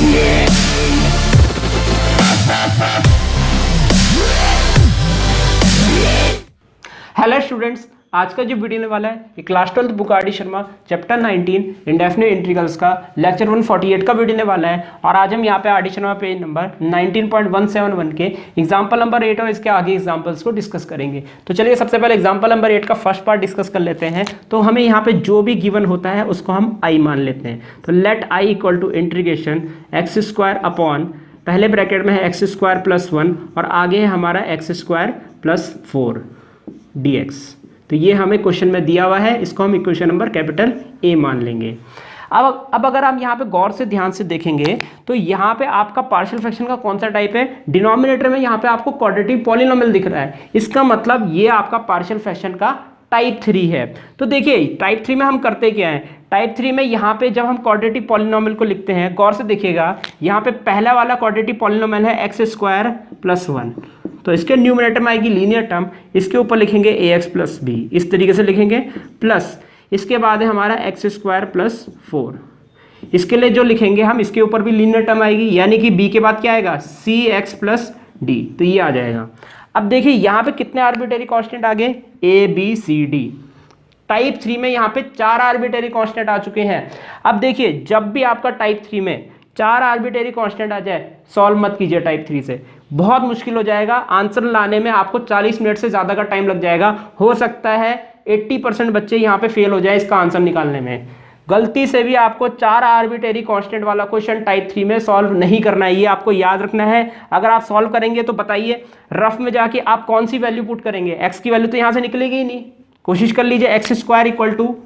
Hello students, आज का जो वीडियो होने वाला है ये class 12 book R D Sharma chapter 19 indefinite integrals का लेक्चर 148 का वीडियो होने वाला है। और आज हम यहाँ पे R D Sharma page number 19.171 के एग्जाम्पल नंबर 8 और इसके आगे एग्जाम्पल्स को डिस्कस करेंगे। तो चलिए सबसे पहले एग्जाम्पल नंबर 8 का फर्स्ट पार्ट डिस्कस कर लेते हैं। तो हमें यहाँ पे जो भी गिवन होता है उसको हम आई मान लेते हैं। तो let I equal to integration x square upon, पहले ब्रैकेट में है एक्स स्क्वायर प्लस 1 और आगे है हमारा एक्स स्क्वायर प्लस 4 dx। तो ये हमें क्वेश्चन में दिया हुआ है, इसको हम इक्वेशन नंबर कैपिटल ए मान लेंगे। अब अगर हम यहाँ पे गौर से ध्यान से देखेंगे तो यहाँ पे आपका पार्शियल फ्रैक्शन का कौन सा टाइप है, डिनोमिनेटर में यहाँ पे आपको क्वाड्रेटिक पॉलिनोमियल दिख रहा है। इसका मतलब ये आपका पार्शियल फ्रैक्शन का टाइप 3 है। तो देखिए टाइप 3 में हम करते क्या है, टाइप 3 में यहाँ पे जब हम क्वाड्रेटिक पॉलिनोमियल को लिखते हैं, गौर से देखिएगा यहाँ पे पहला वाला क्वाड्रेटिक पॉलिनोमियल है एक्स स्क्वायर प्लस 1, तो इसके न्यूमरेटर में आएगी लीनियर टर्म, इसके ऊपर लिखेंगे ए एक्स प्लस बी, इस तरीके से लिखेंगे, प्लस इसके बाद है हमारा एक्स स्क्वायर प्लस 4। इसके लिए जो लिखेंगे हम, इसके ऊपर भी लीनियर टर्म आएगी, यानी कि बी के बाद क्या आएगा सी एक्स प्लस डी, तो ये आ जाएगा। अब देखिए यहाँ पे कितने आर्बिट्रेरी कांस्टेंट आ गए, A B C D. Type 3 में यहाँ पे 4 आर्बिट्रेरी कांस्टेंट आ चुके हैं। अब देखिए जब भी आपका टाइप 3 में 4 आर्बिट्रेरी कांस्टेंट आ जाए, सॉल्व मत कीजिए टाइप 3 से, बहुत मुश्किल हो जाएगा। आंसर लाने में आपको 40 मिनट से ज़्यादा का टाइम लग जाएगा। हो सकता है 80% बच्चे यहाँ पे फेल हो जाए इसका आंसर निकालने में। गलती से भी आपको 4 आर्बिट्रेरी कांस्टेंट वाला क्वेश्चन टाइप 3 में सॉल्व नहीं करना है, ये आपको याद रखना है। अगर आप सॉल्व करेंगे तो बताइए रफ में जाके आप कौन सी वैल्यू पुट करेंगे, एक्स की वैल्यू तो यहाँ से निकलेगी ही नहीं। कोशिश कर लीजिए एक्स स्क्वायर इक्वल टू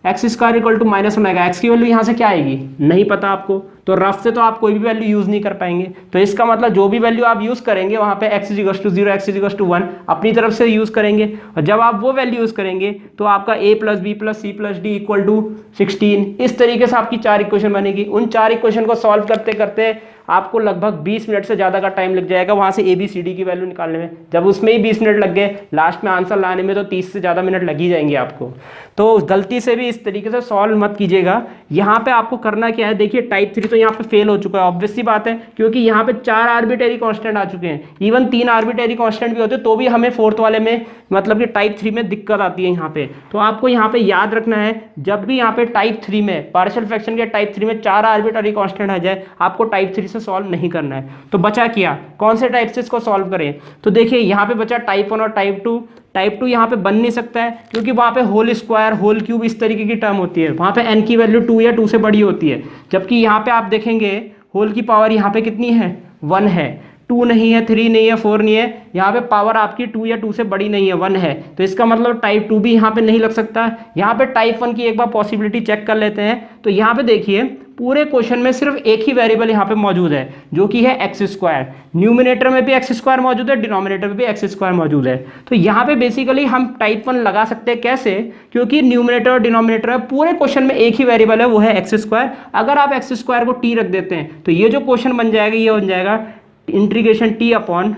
-1 आएगा, एक्स की वैल्यू यहाँ से क्या आएगी नहीं पता आपको, तो रफ से तो आप कोई भी वैल्यू यूज़ नहीं कर पाएंगे। तो इसका मतलब जो भी वैल्यू आप यूज़ करेंगे वहाँ पे x = 0 x = 1 अपनी तरफ से यूज़ करेंगे, और जब आप वो वैल्यू यूज़ करेंगे तो आपका a + b + c + d = 16। इस तरीके से आपकी 4 इक्वेशन बनेगी। उन 4 इक्वेशन को सॉल्व करते करते आपको लगभग 20 मिनट से ज़्यादा का टाइम लग जाएगा वहाँ से ABCD की वैल्यू निकालने में। जब उसमें ही 20 मिनट लग गए, लास्ट में आंसर लाने में तो 30 से ज़्यादा मिनट लग ही जाएंगे आपको। तो गलती से भी इस तरीके से सॉल्व मत कीजिएगा। यहाँ पे आपको करना क्या है, देखिए टाइप 3 तो यहाँ पे फेल हो चुका है, ऑब्वियस सी बात है, क्योंकि यहाँ पे 4 आर्बिट्रेरी कांस्टेंट आ चुके हैं। इवन 3 आर्बिट्रेरी कांस्टेंट भी होते तो भी हमें फोर्थ वाले में मतलब कि टाइप 3 में दिक्कत आती है यहाँ पे। तो आपको यहाँ पे याद रखना है, जब भी यहाँ पे टाइप 3 में पार्शियल फ्रैक्शन के टाइप 3 में 4 आर्बिट्रेरी कांस्टेंट आ जाए, आपको टाइप 3 से सॉल्व नहीं करना है। तो बचा क्या, कौन से टाइप से इसको सॉल्व करें। तो देखिए यहाँ पे बचा टाइप 1 और टाइप 2। टाइप 2 यहाँ पे बन नहीं सकता है क्योंकि वहाँ पे होल स्क्वायर होल क्यूब इस तरीके की टर्म होती है, वहाँ पे n की वैल्यू 2 या 2 से बड़ी होती है। जबकि यहाँ पे आप देखेंगे होल की पावर यहाँ पे कितनी है, 1 है, 2 नहीं है, 3 नहीं है, 4 नहीं है, यहाँ पे पावर आपकी 2 या 2 से बड़ी नहीं है, 1 है। तो इसका मतलब टाइप 2 भी यहाँ पे नहीं लग सकता। यहाँ पे टाइप 1 की एक बार पॉसिबिलिटी चेक कर लेते हैं। तो यहाँ पे देखिए पूरे क्वेश्चन में सिर्फ एक ही वेरिएबल यहाँ पे मौजूद है जो कि है एक्स स्क्वायर। न्यूमिनेटर में भी एक्स स्क्वायर मौजूद है, डिनोमिनेटर में भी एक्स स्क्वायर मौजूद है। तो यहाँ पे बेसिकली हम टाइप 1 लगा सकते हैं, कैसे, क्योंकि न्यूमिनेटर और डिनोमिनेटर है, पूरे क्वेश्चन में एक ही वेरिएबल है, वो है एक्स स्क्वायर। अगर आप एक्स स्क्वायर को टी रख देते हैं तो ये जो क्वेश्चन बन जाएगा ये बन जाएगा integration t upon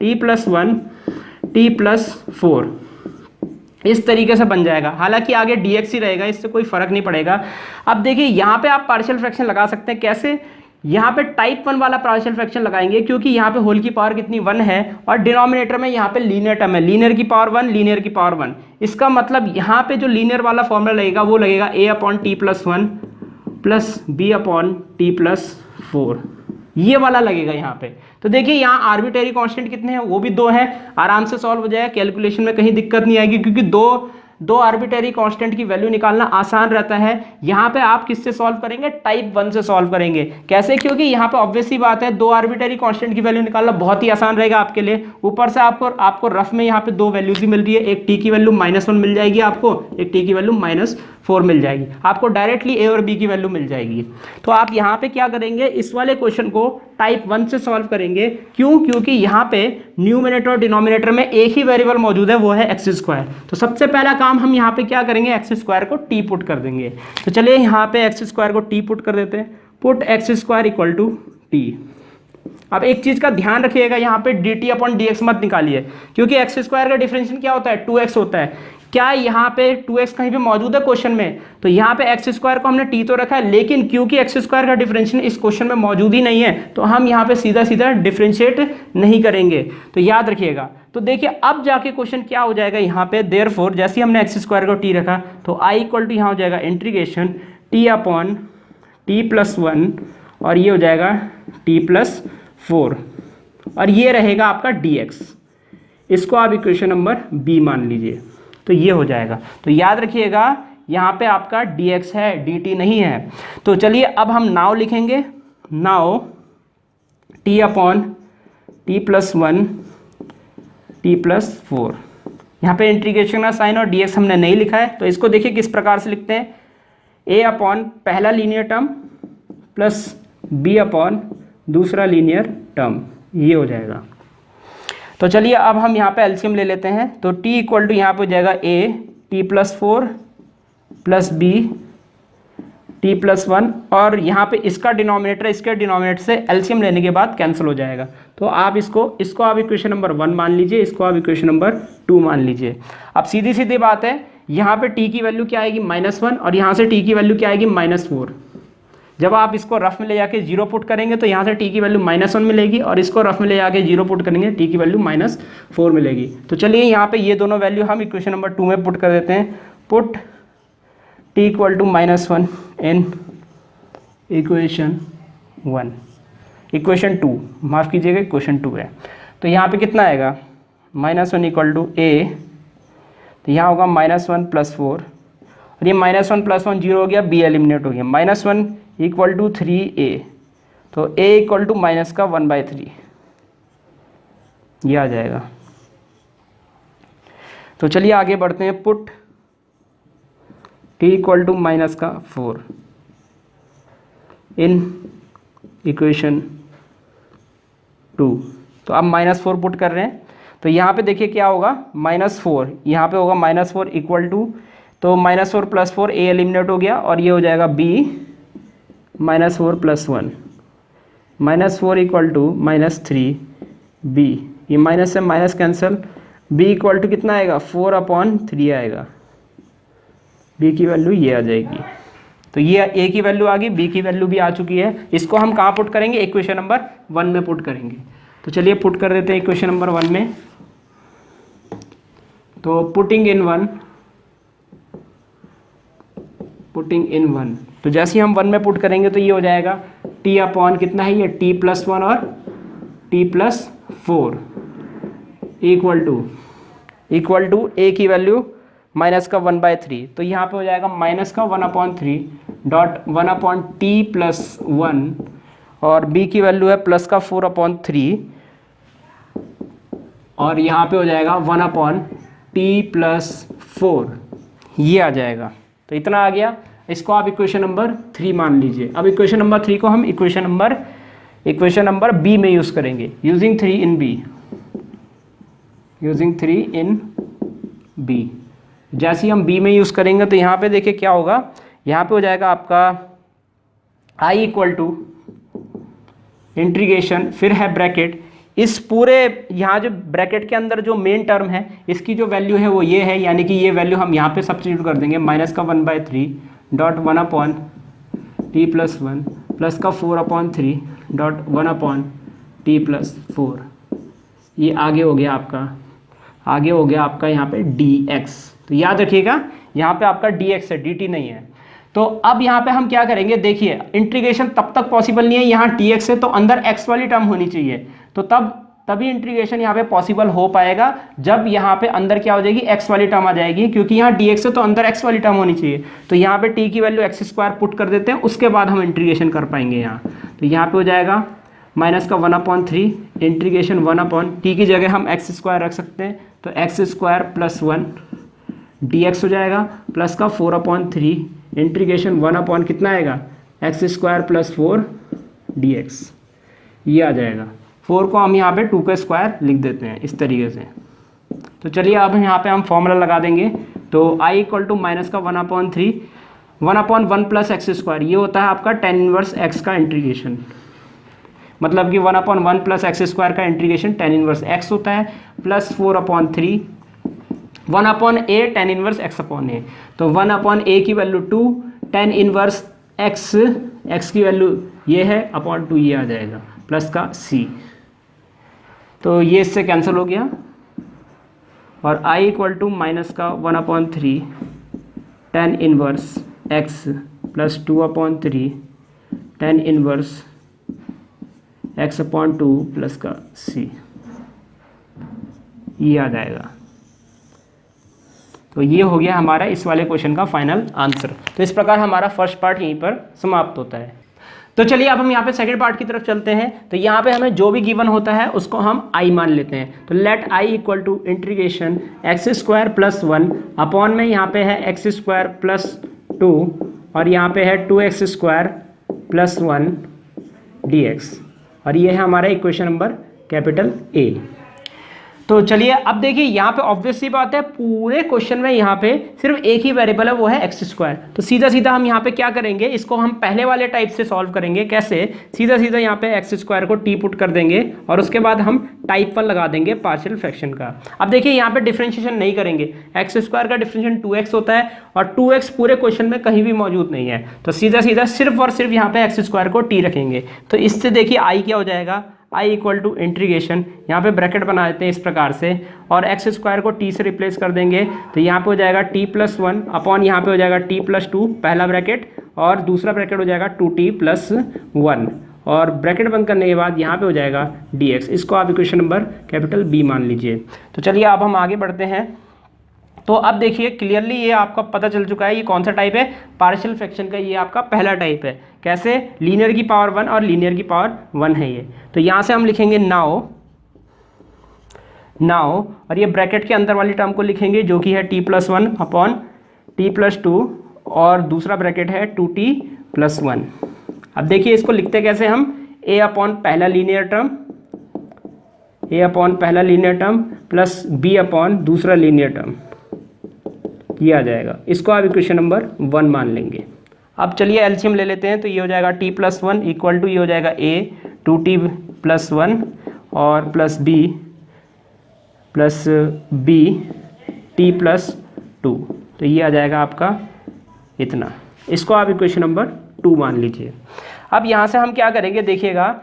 t + 1 t + 4, इस तरीके से बन जाएगा। हालांकि आगे dx ही रहेगा, इससे कोई फर्क नहीं पड़ेगा। अब देखिए यहाँ पे आप पार्शियल फ्रैक्शन लगा सकते हैं, कैसे, यहाँ पे टाइप 1 वाला पार्शियल फ्रैक्शन लगाएंगे क्योंकि यहाँ पे होल की पावर कितनी 1 है और डिनोमिनेटर में यहाँ पे लीनियर टर्म है, लीनियर की पावर 1 लीनियर की पावर 1। इसका मतलब यहाँ पे जो लीनियर वाला फॉर्मूला लगेगा वो लगेगा a/t + 1 प्लस b/t + 4, ये वाला लगेगा यहाँ पे। तो देखिए यहाँ आर्बिट्रेरी कांस्टेंट कितने हैं, वो भी 2 हैं, आराम से सॉल्व हो जाएगा, कैलकुलेशन में कहीं दिक्कत नहीं आएगी क्योंकि दो आर्बिट्रेरी कांस्टेंट की वैल्यू निकालना आसान रहता है। यहाँ पे आप किससे सॉल्व करेंगे, टाइप 1 से सॉल्व करेंगे। कैसे, क्योंकि यहाँ पे ऑब्वियस ही बात है 2 आर्बिट्रेरी कांस्टेंट की वैल्यू निकालना बहुत ही आसान रहेगा आपके लिए। ऊपर से आपको रफ में यहाँ पे 2 वैल्यूज ही मिल रही है, एक t की वैल्यू -1 मिल जाएगी आपको, एक t की वैल्यू -4 मिल जाएगी, आपको डायरेक्टली a और b की वैल्यू मिल जाएगी। तो आप यहाँ पे क्या करेंगे, इस वाले क्वेश्चन को टाइप 1 से सॉल्व करेंगे। क्यों, क्योंकि यहाँ पे न्यूमिनेटर और डिनोमिनेटर में एक ही वेरिएबल मौजूद है, वो है एक्स स्क्वायर। तो सबसे पहला काम हम यहाँ पे क्या करेंगे, एक्स स्क्वायर को टी पुट कर देंगे। तो चलिए यहाँ पे एक्स स्क्वायर को टी पुट कर देते हैं, पुट एक्स स्क्वायर = टी। अब एक चीज का ध्यान रखिएगा, यहाँ पे dt/dx मत निकालिए क्योंकि एक्स स्क्वायर का डिफरेंशियल क्या होता है, 2x होता है। क्या यहाँ पे 2x कहीं पे मौजूद है क्वेश्चन में? तो यहाँ पे एक्स स्क्वायर को हमने t तो रखा है, लेकिन क्योंकि एक्स स्क्वायर का डिफरेंशियल इस क्वेश्चन में मौजूद ही नहीं है तो हम यहाँ पे सीधा सीधा डिफरेंशिएट नहीं करेंगे, तो याद रखिएगा। तो देखिए अब जाके क्वेश्चन क्या हो जाएगा यहाँ पे, देयरफॉर जैसे हमने एक्स स्क्वायर को t रखा तो i इक्वल टू यहाँ हो जाएगा इंटीग्रेशन t अपॉन t+1 और ये हो जाएगा t+4 और ये रहेगा आपका dx। इसको आप इक्वेशन नंबर बी मान लीजिए, तो ये हो जाएगा। तो याद रखिएगा यहाँ पे आपका dx है, dt नहीं है। तो चलिए अब हम नाउ लिखेंगे, now t upon t+1 t+4। यहाँ पे इंटीग्रेशन का साइन और dx हमने नहीं लिखा है, तो इसको देखिए किस प्रकार से लिखते हैं, a अपॉन पहला linear term plus b upon दूसरा लीनियर टर्म, ये हो जाएगा। तो चलिए अब हम यहाँ पे एलसीएम ले लेते हैं। तो t इक्वल टू यहाँ पे हो जाएगा a t+4 plus b t+1 और यहाँ पे इसका डिनोमिनेटर इसके डिनोमिनेटर से एलसीएम लेने के बाद कैंसिल हो जाएगा। तो आप इसको आप इक्वेशन नंबर 1 मान लीजिए, इसको आप इक्वेशन नंबर 2 मान लीजिए। अब सीधी सीधी बात है, यहाँ पे t की वैल्यू क्या आएगी -1 और यहाँ से t की वैल्यू क्या आएगी -4। जब आप इसको रफ में ले जाके 0 पुट करेंगे तो यहाँ से t की वैल्यू -1 मिलेगी और इसको रफ में ले जाके 0 पुट करेंगे t की वैल्यू -4 मिलेगी। तो चलिए यहाँ पे ये दोनों वैल्यू हम इक्वेशन नंबर 2 में पुट कर देते हैं। Put t equal to -1 in equation 1, equation 2 माफ़ कीजिएगा इक्वेशन 2 है। तो यहाँ पे कितना आएगा, -1 इक्वल टू a, तो यहाँ होगा -1 + 4 और ये -1 + 1 0 हो गया, b एलिमिनेट हो गया। -1 इक्वल टू 3a, तो a इक्वल टू माइनस का 1/3 ये आ जाएगा। तो चलिए आगे बढ़ते हैं। Put t equal to -4 in equation 2। तो अब -4 पुट कर रहे हैं, तो यहाँ पे देखिए क्या होगा, -4 यहाँ पे होगा -4 इक्वल टू, तो -4 + 4 a एलिमिनेट हो गया और ये हो जाएगा b -4 + 1 -4 इक्वल टू -3b, ये माइनस से minus cancel, b equal to कितना आएगा 4/3 आएगा, b की वैल्यू ये आ जाएगी। तो ये a की वैल्यू आ गई, b की वैल्यू भी आ चुकी है। इसको हम कहाँ पुट करेंगे, इक्वेशन नंबर 1 में पुट करेंगे। तो चलिए पुट कर देते हैं इक्वेशन नंबर 1 में। तो पुटिंग इन 1, तो जैसे ही हम 1 में पुट करेंगे तो ये हो जाएगा t अपॉन कितना है ये t+1 और t+4 इक्वल टू a की वैल्यू -1/3, तो यहाँ पे हो जाएगा -1/3 डॉट 1/t+1 और b की वैल्यू है +4/3 और यहाँ पे हो जाएगा 1/t+4, ये आ जाएगा। तो इतना आ गया, इसको आप इक्वेशन नंबर 3 मान लीजिए। अब इक्वेशन नंबर 3 को हम इक्वेशन नंबर बी में यूज़ करेंगे, यूजिंग 3 इन बी। जैसे ही हम बी में यूज़ करेंगे तो यहाँ पे देखिए क्या होगा, यहाँ पे हो जाएगा आपका i इक्वल टू इंटीग्रेशन, फिर है ब्रैकेट, इस पूरे यहाँ जो ब्रैकेट के अंदर जो मेन टर्म है इसकी जो वैल्यू है वो ये है, यानी कि ये वैल्यू हम यहाँ पे सब्स्टिट्यूट कर देंगे, -1/3 डॉट 1/t+1 प्लस का 4/3 डॉट 1/t+4, ये आगे हो गया आपका यहाँ पे dx। तो याद रखिएगा यहाँ पे आपका dx है, dt नहीं है। तो अब यहाँ पे हम क्या करेंगे, देखिए इंटीग्रेशन तब तक पॉसिबल नहीं है, यहाँ dx है तो अंदर x वाली टर्म होनी चाहिए, तो तभी इंटीग्रेशन यहाँ पे पॉसिबल हो पाएगा जब यहाँ पे अंदर क्या हो जाएगी, x वाली टर्म आ जाएगी, क्योंकि यहाँ dx है तो अंदर x वाली टर्म होनी चाहिए। तो यहाँ पे t की वैल्यू x² पुट कर देते हैं, उसके बाद हम इंटीग्रेशन कर पाएंगे यहाँ। तो यहाँ पे हो जाएगा -1/3 इंटीग्रेशन 1/t की जगह हम x² रख सकते हैं, तो x² + 1 dx हो जाएगा, प्लस का 4/3 इंटीग्रेशन 1/ कितना आएगा, x² + 4 dx, ये आ जाएगा। 4 को हम यहाँ पे 2 का स्क्वायर लिख देते हैं इस तरीके से। तो चलिए अब यहाँ पे हम फॉर्मूला लगा देंगे। तो i इक्वल टू -1/3 1/1 + x², ये होता है आपका tan इनवर्स x का इंटीग्रेशन, मतलब कि 1/1 + x² का इंटीग्रेशन tan इनवर्स x होता है, प्लस 4/3 1 अपॉन ए टेन इनवर्स एक्स अपॉन ए, तो 1 अपॉन ए की value 2, tan inverse x, x की वैल्यू ये है अपॉन 2 ये आ जाएगा प्लस का सी, तो ये इससे कैंसिल हो गया और i इक्वल टू माइनस का 1 upon 3 tan inverse x plus 2 upon 3 tan inverse x upon 2 plus का सी, ये आ जाएगा। तो ये हो गया हमारा इस वाले क्वेश्चन का फाइनल आंसर। तो इस प्रकार हमारा फर्स्ट पार्ट यहीं पर समाप्त होता है। तो चलिए अब हम यहाँ पे सेकंड पार्ट की तरफ चलते हैं। तो यहाँ पे हमें जो भी गिवन होता है उसको हम i मान लेते हैं। तो let i equal to integration x square plus 1 upon में यहाँ पे है एक्स स्क्वायर प्लस 2 और यहाँ पे है 2x स्क्वायर प्लस 1 dx, और ये है हमारा इक्वेशन नंबर कैपिटल A। तो चलिए अब देखिए यहाँ पे ऑब्वियस सी बात है, पूरे क्वेश्चन में यहाँ पे सिर्फ एक ही वेरिएबल है, वो है एक्स स्क्वायर। तो सीधा सीधा हम यहाँ पे क्या करेंगे, इसको हम पहले वाले टाइप से सॉल्व करेंगे। कैसे? सीधा सीधा यहाँ पे एक्स स्क्वायर को टी पुट कर देंगे और उसके बाद हम टाइप 1 लगा देंगे पार्शियल फ्रैक्शन का। अब देखिए यहाँ पे डिफ्रेंशिएशन नहीं करेंगे, एक्स स्क्वायर का डिफ्रेंशिएशन 2x होता है और 2x पूरे क्वेश्चन में कहीं भी मौजूद नहीं है, तो सीधा सीधा सिर्फ और सिर्फ यहाँ पे एक्स स्क्वायर को टी रखेंगे। तो इससे देखिए आई क्या हो जाएगा, i इक्वल टू इंटीग्रेशन, यहाँ पे ब्रैकेट बना देते हैं इस प्रकार से और एक्स स्क्वायर को t से रिप्लेस कर देंगे, तो यहाँ पे हो जाएगा t प्लस 1 अपॉन यहाँ पे हो जाएगा t प्लस 2 पहला ब्रैकेट और दूसरा ब्रैकेट हो जाएगा 2t प्लस 1 और ब्रैकेट बंद करने के बाद यहाँ पे हो जाएगा dx। इसको आप इक्वेशन नंबर कैपिटल B मान लीजिए। तो चलिए अब हम आगे बढ़ते हैं। तो अब देखिए क्लियरली ये आपका पता चल चुका है ये कौन सा टाइप है, पार्शियल फ्रैक्शन का ये आपका पहला टाइप है। कैसे? लीनियर की पावर 1 और लीनियर की पावर 1 है ये। तो यहाँ से हम लिखेंगे नाउ और ये ब्रैकेट के अंदर वाली टर्म को लिखेंगे जो कि है t plus 1 upon t plus 2 और दूसरा ब्रैकेट है 2t प्लस 1। अब देखिए इसको लिखते कैसे हम, a अपॉन पहला linear term plus b upon दूसरा लीनियर टर्म, ये आ जाएगा। इसको आप इक्वेशन नंबर 1 मान लेंगे। अब चलिए एलसीएम ले लेते हैं। तो ये हो जाएगा t प्लस 1 इक्वल टू ये हो जाएगा a 2t प्लस 1 और प्लस b t प्लस 2, तो ये आ जाएगा आपका इतना। इसको आप इक्वेशन नंबर 2 मान लीजिए। अब यहाँ से हम क्या करेंगे, देखिएगा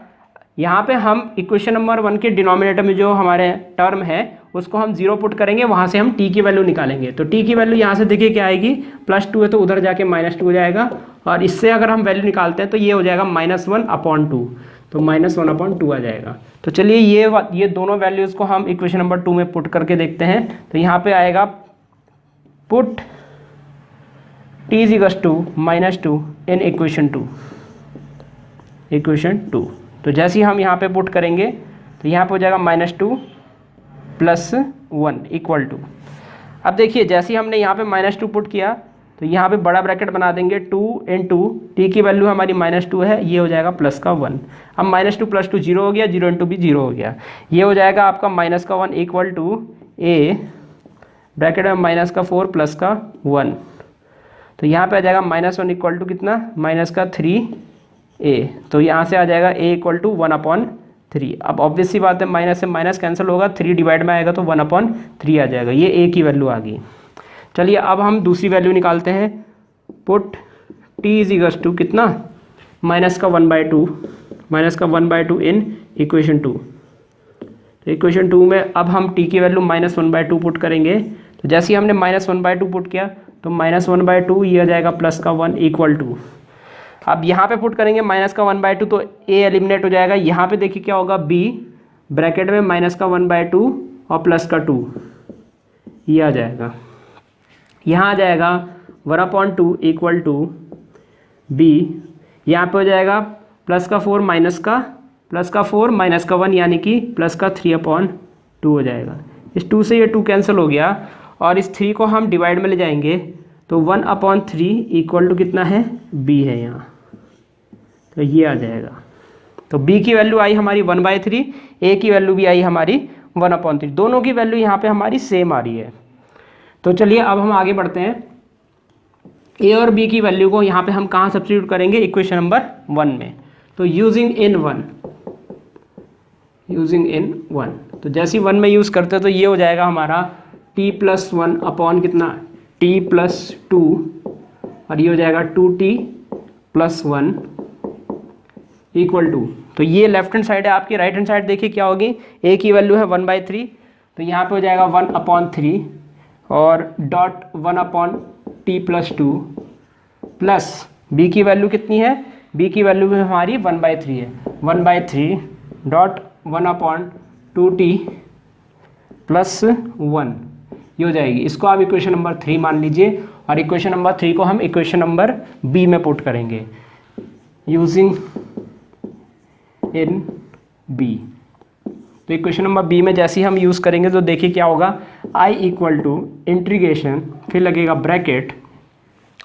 यहाँ पे हम इक्वेशन नंबर 1 के डिनोमिनेटर में जो हमारे टर्म है उसको हम 0 पुट करेंगे, वहाँ से हम t की वैल्यू निकालेंगे। तो t की वैल्यू यहाँ से देखिए क्या आएगी, प्लस 2 है तो उधर जाके -2 हो जाएगा और इससे अगर हम वैल्यू निकालते हैं तो ये हो जाएगा -1 अपॉन 2, तो -1 अपॉन 2 आ जाएगा। तो चलिए ये दोनों वैल्यूज़ को हम इक्वेशन नंबर 2 में पुट करके देखते हैं। तो यहाँ पे आएगा put t equals to -2 in equation 2। तो जैसे ही हम यहाँ पे पुट करेंगे तो यहाँ पे हो जाएगा -2 प्लस 1 इक्वल टू। अब देखिए जैसे ही हमने यहाँ पे -2 पुट किया तो यहाँ पे बड़ा ब्रैकेट बना देंगे 2 इंटू t की वैल्यू हमारी -2 है, ये हो जाएगा प्लस का 1। अब -2 प्लस 2 0 हो गया, 0 इंटू भी 0 हो गया, ये हो जाएगा आपका -1 इक्वल टू a ब्रैकेट में -4 प्लस का 1। तो यहाँ पे आ जाएगा -1 इक्वल टू कितना, -3a। तो यहाँ से आ जाएगा a इक्वल टू 1/3। अब ऑब्वियस सी बात है माइनस से माइनस कैंसिल होगा, 3 डिवाइड में आएगा तो 1/3 आ जाएगा, ये a की वैल्यू आ गई। चलिए अब हम दूसरी वैल्यू निकालते हैं। Put t is equals to कितना, -1/2 इन इक्वेशन 2। तो इक्वेशन 2 में अब हम t की वैल्यू -1/2 पुट करेंगे। तो जैसे ही हमने -1/2 पुट किया तो -1/2 ये आ जाएगा प्लस का 1 इक्वल टू। अब यहाँ पे पुट करेंगे -1/2 तो a एलिमिनेट हो जाएगा। यहाँ पे देखिए क्या होगा, b ब्रैकेट में -1/2 और प्लस का 2, ये आ जाएगा। यहाँ आ जाएगा 1/2 इक्वल टू b, यहाँ पे हो जाएगा प्लस का 4 माइनस का 1 यानी कि प्लस का 3/2 हो जाएगा। इस 2 से ये 2 कैंसिल हो गया और इस 3 को हम डिवाइड में ले जाएंगे तो 1/3 इक्वल टू कितना है, b है यहाँ, तो ये आ जाएगा। तो b की वैल्यू आई हमारी 1/3, a की वैल्यू भी आई हमारी 1/3, दोनों की वैल्यू यहाँ पे हमारी सेम आ रही है। तो चलिए अब हम आगे बढ़ते हैं। a और b की वैल्यू को यहाँ पे हम कहाँ सब्स्टिट्यूट करेंगे, इक्वेशन नंबर 1 में। तो यूजिंग इन 1, तो जैसे ही 1 में यूज़ करते हैं तो ये हो जाएगा हमारा टी प्लस वन अपॉन कितना टी प्लस टू, और ये हो जाएगा 2t plus one equal to, तो ये लेफ्ट हैंड साइड है आपकी। राइट हैंड साइड देखिए क्या होगी, a की वैल्यू है 1/3, तो यहाँ पे हो जाएगा 1/3 और dot 1/t plus two plus b की वैल्यू कितनी है, b की वैल्यू भी हमारी 1/3 है, 1/3 डॉट 1/2t प्लस वन, ये हो जाएगी। इसको आप इक्वेशन नंबर 3 मान लीजिए, और इक्वेशन नंबर 3 को हम इक्वेशन नंबर बी में पुट करेंगे यूजिंग इन बी। तो इक्वेशन नंबर बी में जैसे ही हम यूज़ करेंगे तो देखिए क्या होगा, i इक्वल टू इंटीग्रेशन, फिर लगेगा ब्रैकेट,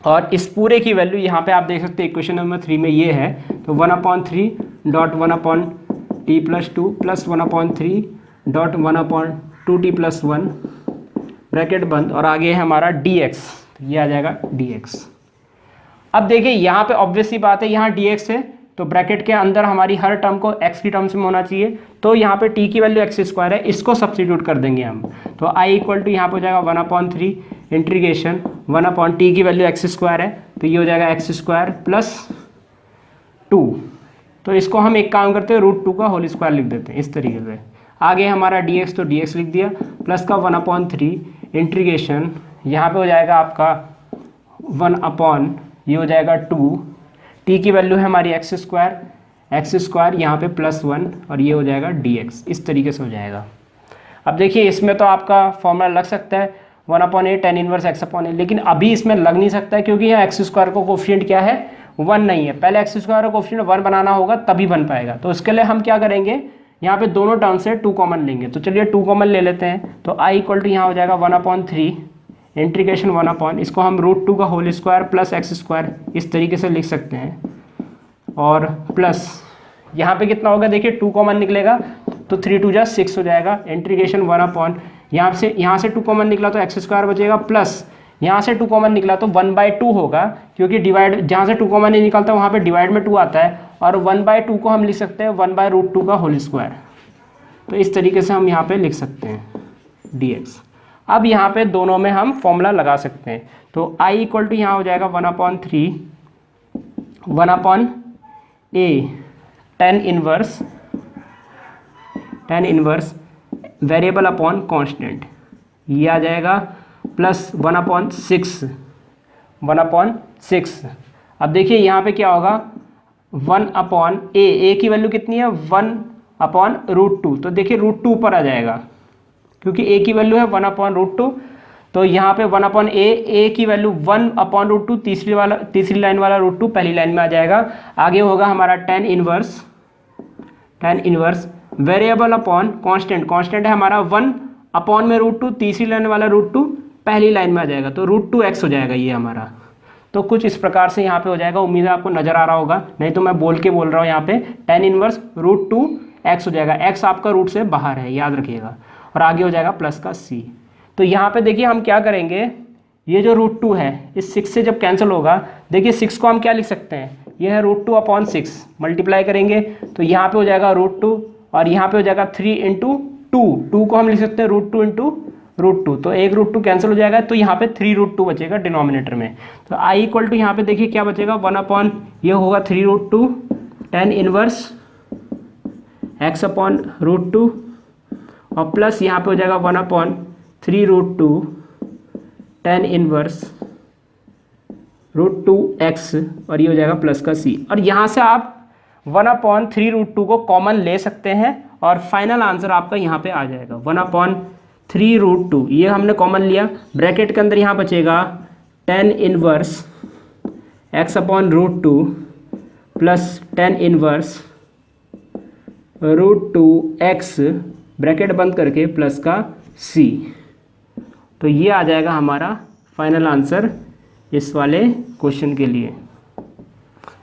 और इस पूरे की वैल्यू यहाँ पे आप देख सकते हैं इक्वेशन नंबर 3 में ये है, तो 1/3 dot 1/t plus two plus 1/3 dot 1/2t plus one, bracket बंद, और आगे है हमारा dx, ये आ जाएगा dx। अब देखिए यहाँ पे ऑब्वियस सी बात है, यहाँ dx है तो ब्रैकेट के अंदर हमारी हर टर्म को x की टर्म्स में होना चाहिए, तो यहाँ पे t की वैल्यू x² है, इसको सब्स्टिट्यूट कर देंगे हम, तो i इक्वल टू यहाँ पे हो जाएगा 1/3 इंटीग्रेशन 1/t की वैल्यू x² है, तो ये हो जाएगा x² प्लस 2, तो इसको हम एक काम करते हैं √2 का होल स्क्वायर लिख देते हैं इस तरीके से। आगे हमारा dx, तो dx लिख दिया, प्लस का 1/3 इंटीग्रेशन, यहाँ पे हो जाएगा आपका 1 ये हो जाएगा 2, t की वैल्यू है हमारी x², यहाँ पे प्लस 1, और ये हो जाएगा dx, इस तरीके से हो जाएगा। अब देखिए इसमें तो आपका फॉर्मूला लग सकता है 1/a tan इनवर्स x/a, लेकिन अभी इसमें लग नहीं सकता है क्योंकि यहाँ x² को कोफिशिएंट क्या है 1 नहीं है, पहले x² का कोफिशिएंट 1 बनाना होगा तभी बन पाएगा। तो उसके लिए हम क्या करेंगे, यहाँ पे दोनों टर्म से 2 कॉमन लेंगे, तो चलिए 2 कॉमन ले लेते हैं, तो i इक्वल टू यहाँ हो जाएगा 1/3 इंटीग्रेशन 1 इसको हम √2 का होल स्क्वायर प्लस x² इस तरीके से लिख सकते हैं, और प्लस यहाँ पे कितना होगा देखिए 2 कॉमन निकलेगा तो 3 2 जा 6 हो जाएगा, इंटीग्रेशन 1 यहाँ से 2 कॉमन निकला तो x² बचेगा, प्लस यहाँ से 2 कॉमन निकला तो 1/2 होगा, क्योंकि डिवाइड जहाँ से 2 कॉमन नहीं निकलता वहाँ पे डिवाइड में 2 आता है, और 1/2 को हम लिख सकते हैं 1/√2 का होल स्क्वायर, तो इस तरीके से हम यहाँ पे लिख सकते हैं dx। अब यहाँ पे दोनों में हम फॉर्मूला लगा सकते हैं, तो i इक्वल टू यहाँ हो जाएगा 1/3 1/a tan inverse variable upon constant, ये आ जाएगा, प्लस 1/6। अब देखिए यहाँ पे क्या होगा 1/a की वैल्यू कितनी है 1/√2, तो देखिए √2 ऊपर आ जाएगा क्योंकि a की वैल्यू है 1/√2, तो यहाँ पे 1/a की वैल्यू 1/√2, तीसरी लाइन वाला √2 पहली लाइन में आ जाएगा। आगे होगा हमारा tan inverse variable upon constant है हमारा 1 में √2, तीसरी लाइन वाला √2 पहली लाइन में आ जाएगा, तो √2x हो जाएगा ये हमारा। तो कुछ इस प्रकार से यहाँ पे हो जाएगा, उम्मीद है आपको नजर आ रहा होगा, नहीं तो मैं बोल रहा हूँ यहाँ पे tan इनवर्स √2x हो जाएगा, x आपका रूट से बाहर है याद रखिएगा, और आगे हो जाएगा प्लस का c। तो यहाँ पे देखिए हम क्या करेंगे, ये जो √2 है इस 6 से जब कैंसिल होगा, देखिए 6 को हम क्या लिख सकते हैं, ये है √2/6, मल्टीप्लाई करेंगे तो यहाँ पे हो जाएगा √2, और यहाँ पे हो जाएगा 3 × 2 को हम लिख सकते हैं √2 × √2, तो एक √2 कैंसिल हो जाएगा, तो यहाँ पे 3√2 बचेगा डिनोमिनेटर में। तो i इक्वल टू यहाँ पे देखिए क्या बचेगा 1 ये होगा 3√2 tan इनवर्स x/√2, और प्लस यहाँ पे हो जाएगा 1/3√2 tan इनवर्स √2x, और ये हो जाएगा प्लस का c, और यहाँ से आप 1/3√2 को कॉमन ले सकते हैं, और फाइनल आंसर आपका यहाँ पे आ जाएगा 1/3√2, ये हमने कॉमन लिया, ब्रैकेट के अंदर यहाँ बचेगा tan inverse x/√2 plus tan inverse √2x, bracket बंद करके प्लस का c, तो ये आ जाएगा हमारा फाइनल आंसर इस वाले क्वेश्चन के लिए।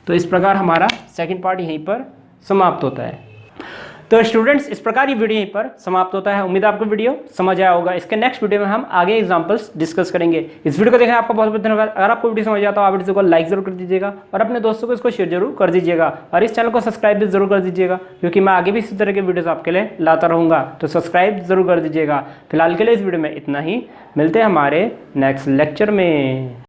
तो इस प्रकार हमारा सेकंड पार्ट यहीं पर समाप्त होता है। तो स्टूडेंट्स इस प्रकार ये वीडियो यहीं पर समाप्त होता है। उम्मीद है आपको वीडियो समझ आया होगा। इसके नेक्स्ट वीडियो में हम आगे एग्जांपल्स डिस्कस करेंगे। इस वीडियो को देखने आपका बहुत बहुत धन्यवाद। अगर आपको वीडियो समझ आता हो आप वीडियो को लाइक जरूर कर दीजिएगा और अपने दोस्तों को इसको शेयर जरूर कर दीजिएगा और इस चैनल को सब्सक्राइब भी जरूर कर दीजिएगा, क्योंकि मैं आगे भी इसी तरह के वीडियोस आपके लिए लाता रहूँगा। तो सब्सक्राइब जरूर कर दीजिएगा। फिलहाल के लिए इस वीडियो में इतना ही, मिलते हैं हमारे नेक्स्ट लेक्चर में।